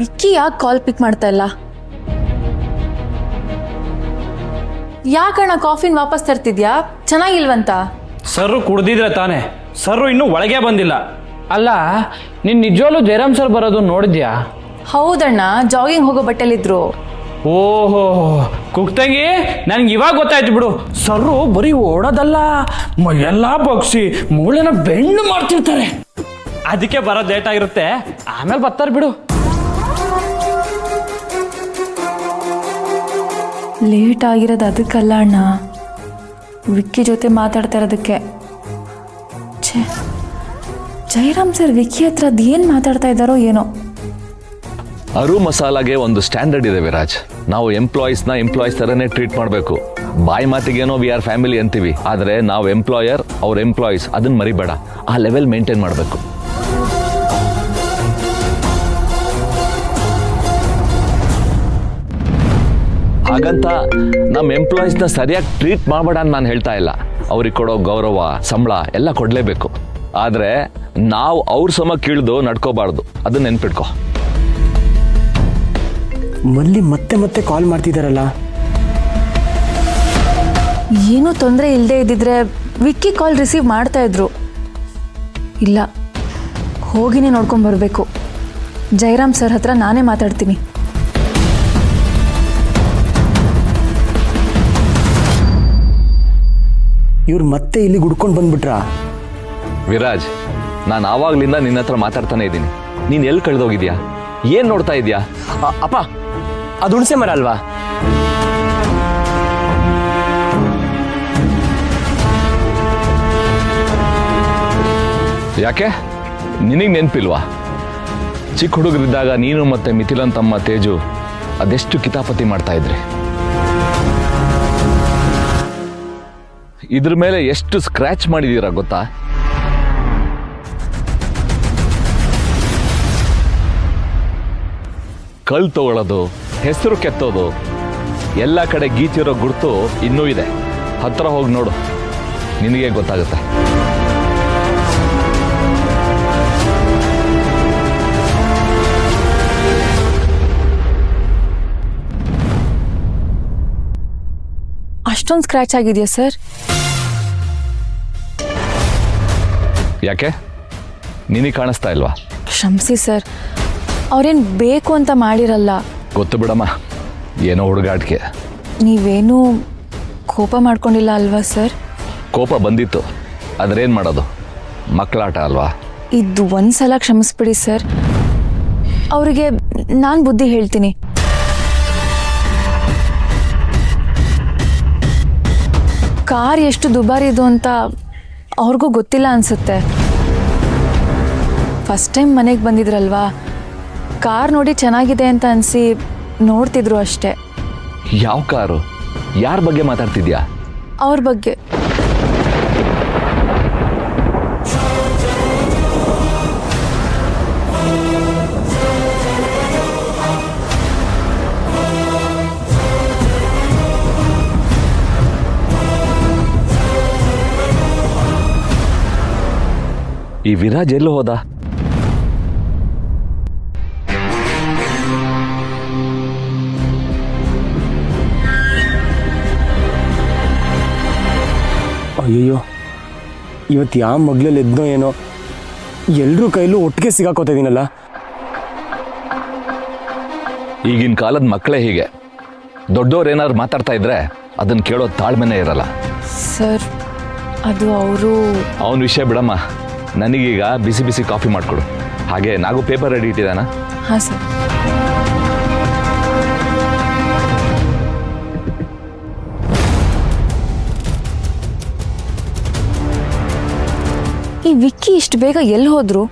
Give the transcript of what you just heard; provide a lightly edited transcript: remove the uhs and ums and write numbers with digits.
ವಿಕ್ಕಿ ಯಾಕೆ ಕಾಲ್ ಪಿಕ್ ಮಾಡ್ತಾ ಇಲ್ಲ? ಯಾಕಣ್ಣ ಕಾಫಿನ ವಾಪಸ್ ತರ್ತಿದ್ಯಾ? ಚೆನ್ನಾಗಿಲ್ವಂತ? ಸರ್ರು ಕುಡ್ದಿದ್ರೆ ತಾನೆ, ಸರ್ರು ಇನ್ನೂ ಒಳಗೆ ಬಂದಿಲ್ಲ. ಅಲ್ಲ, ನೀನ್ ನಿಜವಾಗ್ಲೂ ಜಯರಾಮ್ ಸರ್ ಬರೋದು ನೋಡಿದ್ಯಾ? ಹೌದಣ್ಣ, ಜಾಗಿಂಗ್ ಹೋಗೋ ಬಟ್ಟೆಲಿದ್ರು. ಓಹೋ ಕುಕ್ತಂಗಿ, ನನ್ಗೆ ಇವಾಗ ಗೊತ್ತಾಯ್ತು ಬಿಡು. ಸರ್ರು ಬರೀ ಓಡೋದಲ್ಲ, ಎಲ್ಲ ಬಗ್ಸಿ ಮೂಳೆನ ಬೆಂಡು ಮಾಡ್ತಿರ್ತಾರೆ. ಅದಕ್ಕೆ ಬರೋದು ಲೇಟ್ ಆಗಿರುತ್ತೆ, ಆಮೇಲೆ ಬರ್ತಾರೆ ಬಿಡು. ಲೇಟ್ ಆಗಿರೋದು ಅದಕ್ಕಲ್ಲ ಅಣ್ಣ, ವಿಕ್ಕಿ ಜೊತೆ ಮಾತಾಡ್ತಾ ಇರೋದಕ್ಕೆ. ಛೇ, ಜಯರಾಮ್ ಸರ್ ವಿಕ್ಕಿ ಹತ್ರ ಅದೇನು ಮಾತಾಡ್ತಾ ಇದ್ದಾರೋ ಏನೋ. ಅರು ಮಸಾಲಾಗೆ ಒಂದು ಸ್ಟ್ಯಾಂಡರ್ಡ್ ಇದೆ ವಿರಾಜ್. ನಾವು ಎಂಪ್ಲಾಯೀಸ್ ಥರನೇ ಟ್ರೀಟ್ ಮಾಡಬೇಕು. ಬಾಯಿ ಮಾತಿಗೇನೋ ವಿ ಆರ್ ಫ್ಯಾಮಿಲಿ ಅಂತೀವಿ, ಆದರೆ ನಾವು ಎಂಪ್ಲಾಯರ್, ಅವ್ರ ಎಂಪ್ಲಾಯೀಸ್, ಅದನ್ನ ಮರಿಬೇಡ. ಆ ಲೆವೆಲ್ ಮೇಂಟೈನ್ ಮಾಡಬೇಕು. ಹಾಗಂತ ನಮ್ಮ ಎಂಪ್ಲಾಯೀಸ್ನ ಸರಿಯಾಗಿ ಟ್ರೀಟ್ ಮಾಡಬೇಡ ಅಂತ ನಾನು ಹೇಳ್ತಾ ಇಲ್ಲ. ಅವ್ರಿಗೆ ಕೊಡೋ ಗೌರವ, ಸಂಬಳ ಎಲ್ಲ ಕೊಡಲೇಬೇಕು. ಆದರೆ ನಾವು ಅವ್ರ ಸಮ ಕೀಳ್ದು ನಡ್ಕೋಬಾರ್ದು, ಅದನ್ನ ನೆನ್ಪಿಟ್ಕೋ. ಮಲ್ಲಿ ಮತ್ತೆ ಮತ್ತೆ ಕಾಲ್ ಮಾಡ್ತಿದ್ದಾರಲ್ಲ. ಏನೂ ತೊಂದರೆ ಇಲ್ಲದೆ ಇದ್ದಿದ್ರೆ ವಿಕ್ಕಿ ಕಾಲ್ ರಿಸೀವ್ ಮಾಡ್ತಾ ಇದ್ರು. ಇಲ್ಲ, ಹೋಗಿನೇ ನೋಡ್ಕೊಂಡು ಬರಬೇಕು. ಜಯರಾಮ್ ಸರ್ ಹತ್ರ ನಾನೇ ಮಾತಾಡ್ತೀನಿ. ಇವ್ರು ಮತ್ತೆ ಇಲ್ಲಿ ಗುಡ್ಕೊಂಡು ಬಂದ್ಬಿಟ್ರಾ? ವಿರಾಜ್, ನಾನು ಆವಾಗ್ಲಿಂದ ನಿನ್ನ ಹತ್ರ ಮಾತಾಡ್ತಾನೆ ಇದ್ದೀನಿ. ನೀನು ಎಲ್ಲಿ ಕಳೆದೋಗಿದ್ಯಾ? ಏನು ನೋಡ್ತಾ ಇದೆಯಾ? ಅಪ್ಪ, ಅದು ಹುಣಸೆ ಮರ ಅಲ್ವಾ? ಯಾಕೆ ನಿನಗೆ ನೆನಪಿಲ್ವಾ? ಚಿಕ್ಕ ಹುಡುಗರಿದ್ದಾಗ ನೀನು ಮತ್ತೆ ಮಿಥಿಲನ್ ತಮ್ಮ ತೇಜು ಅದೆಷ್ಟು ಕಿತಾಪತಿ ಮಾಡ್ತಾ ಇದ್ರಿ. ಇದ್ರ ಮೇಲೆ ಎಷ್ಟು ಸ್ಕ್ರ್ಯಾಚ್ ಮಾಡಿದೀರಾ ಗೊತ್ತಾ? ಕಲ್ ತಗೊಳ್ಳೋದು, ಹೆಸರು ಕೆತ್ತೋದು, ಎಲ್ಲ ಕಡೆ ಗೀಚಿರೋ ಗುರುತು ಇನ್ನೂ ಇದೆ. ಹತ್ರ ಹೋಗಿ ನೋಡು, ನಿನಗೆ ಗೊತ್ತಾಗುತ್ತೆ. ಅಷ್ಟೊಂದು ಸ್ಕ್ರ್ಯಾಚ್ ಆಗಿದೆಯಾ ಸರ್? ಯಾಕೆ ನಿನಗೆ ಕಾಣಿಸ್ತಾ ಇಲ್ವಾ? ಕ್ಷಮಿಸಿ ಸರ್, ಅವ್ರೇನು ಬೇಕು ಅಂತ ಮಾಡಿರಲ್ಲ. ಗೊತ್ತು ಬಿಡಮ್ಮ, ಏನೋ ಹುಡುಗಾಟಿಕೆ. ನೀವೇನೂ ಕೋಪ ಮಾಡ್ಕೊಂಡಿಲ್ಲ ಅಲ್ವಾ ಸರ್? ಕೋಪ ಬಂದಿತ್ತು, ಆದ್ರೇನು ಮಾಡೋದು, ಮಕ್ಕಳಾಟ ಅಲ್ವಾ. ಇದು ಒಂದ್ಸಲ ಕ್ಷಮಿಸ್ಬಿಡಿ ಸರ್. ಅವರಿಗೆ ನಾನು ಬುದ್ಧಿ ಹೇಳ್ತೀನಿ. ಕಾರ್ ಎಷ್ಟು ದುಬಾರಿ ಇದು ಅಂತ ಅವ್ರಿಗೂ ಗೊತ್ತಿಲ್ಲ ಅನ್ಸುತ್ತೆ. ಫಸ್ಟ್ ಟೈಮ್ ಮನೆಗೆ ಬಂದಿದ್ರಲ್ವಾ, ಕಾರ್ ನೋಡಿ ಚೆನ್ನಾಗಿದೆ ಅಂತ ಅನಿಸಿ ನೋಡ್ತಿದ್ರು ಅಷ್ಟೇ. ಯಾವ ಕಾರು? ಯಾರ ಬಗ್ಗೆ ಮಾತಾಡ್ತಿದ್ಯಾ? ಅವ್ರ ಬಗ್ಗೆ. ಈ ವಿರಾಜ್ ಎಲ್ಲೂ ಹೋದ? ಅಯ್ಯಯ್ಯೋ, ಇವತ್ತು ಯಾವ ಮಗ್ಲಲ್ಲಿ ಎದ್ನೋ ಏನೋ, ಎಲ್ಲರೂ ಕೈಲೂ ಒಟ್ಟಿಗೆ ಸಿಗಾಕೋತಾ ಇದೀನಲ್ಲ. ಈಗಿನ ಕಾಲದ ಮಕ್ಕಳೇ ಹೀಗೆ. ದೊಡ್ಡವ್ರು ಏನಾದ್ರು ಮಾತಾಡ್ತಾ ಇದ್ರೆ ಅದನ್ನ ಕೇಳೋ ತಾಳ್ಮೆನೇ ಇರಲ್ಲ. ಸರ್, ಅದು ಅವರು. ಅವನ ವಿಷಯ ಬಿಡಮ್ಮ, ನನಗೀಗ ಬಿಸಿ ಬಿಸಿ ಕಾಫಿ ಮಾಡಿಕೊಡು. ಹಾಗೆ ನಾಗೂ ಪೇಪರ್ ರೆಡಿ ಇಟ್ಟಿದ್ದಾನ? ಹಾಂ ಸರ್. ಈ ವಿಕ್ಕಿ ಇಷ್ಟು ಬೇಗ ಎಲ್ಲಿ ಹೋದ್ರು?